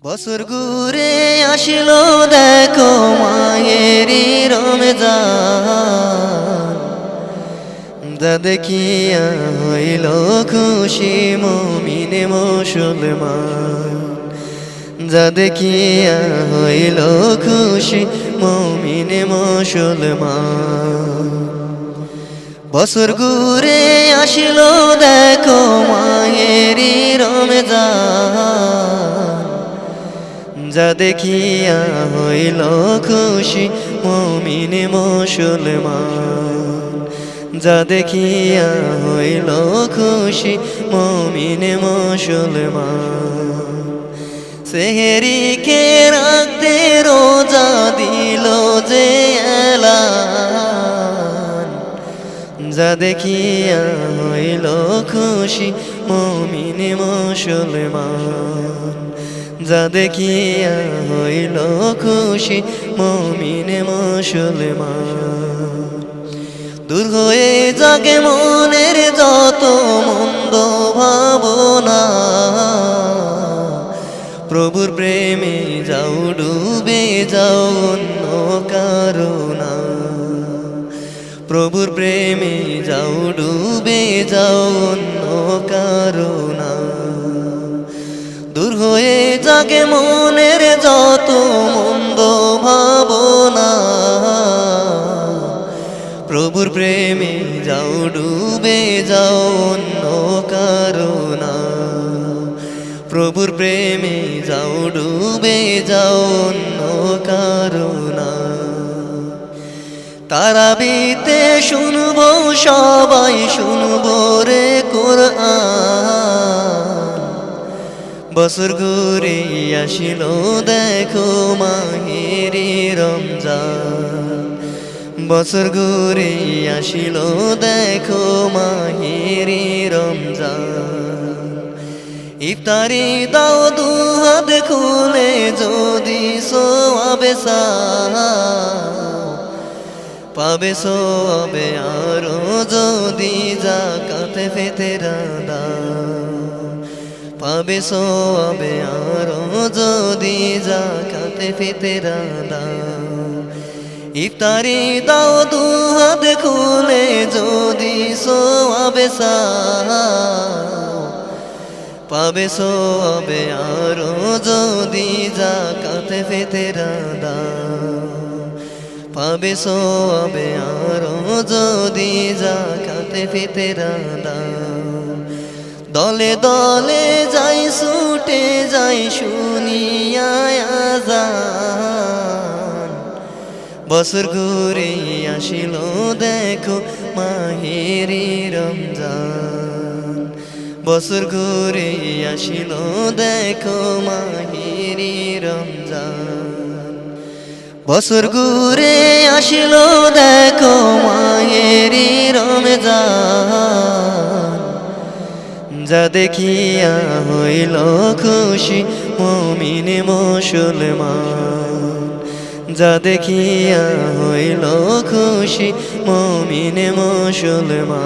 বছর ঘুরে আসিল দেখো মায়েরি রমজান, যা দেখিয়া হইল খুশি মুমিন মুসলমান, যা দেখিয়া হইল খুশি মুমিন মুসলমান। বছর ঘুরে আসিল দেখো মায়েরি রমজান, যা দেখিয়া হইল খুশি মুমিন মুসলমান, যা দেখিয়া হইল খুশি মুমিন মুসলমান। সেহরিকে রাখতে রোজা দিল যে এলান, যা দেখিয়া হইল খুশি মুমিন মুসলমান, যা দেখিয়া হইল খুশি মুমিন মুসলমান। দূর হয়ে জাগে মনের যত মন্দ ভাবনা, প্রভুর প্রেমে যাও ডুবে যাও অন্য কারণা, প্রভুর প্রেমে যাও ডুবে যাও অন্য কারণা। দূর হয়ে জাগে মনের যত মন্দ ভাবনা, প্রভুর প্রেমে যাও ডুবে যাও অন্য কারণা, প্রভুর প্রেমে যাও ডুবে যাও অন্য কারণা। তারাবিতে শুনবো সবাই শুনবো রে কোরআন, বছর ঘুরে আসিল দেখো মাহেরি রমজান, বছর ঘুরে আসিল দেখো মাহেরি রমজান। ইফতারি দাও দুহাত খুলে যদি সোয়াবে পাবে সোয়াবে আরো যদি যাকাতে ফিতরা দাও, পাবে সোয়াবে আরো যদি যাকাতে ফিতরা দাও। ইফতারি দাও দুহাত খুলে যদি সোয়াবে পাবে সোয়াবে আরো যদি যাকাতে ফিতরা দাও, পাবে সোয়াবে আরো যদি যাকাতে ফিতরা দাও। দলে দলে যাই ছুটে যাই শুনিয়া আযান, বছর ঘুরে আসিল দেখো মাহেরি রমজান, বছর ঘুরে আসিল দেখো মাহেরি রমজান। বছর ঘুরে আসিল দেখো মাহেরি রমজান, যা দেখিয়া হইল খুশি মুমিন মুসলমান, যা দেখিয়া হইল খুশি মুমিন মুসলমান।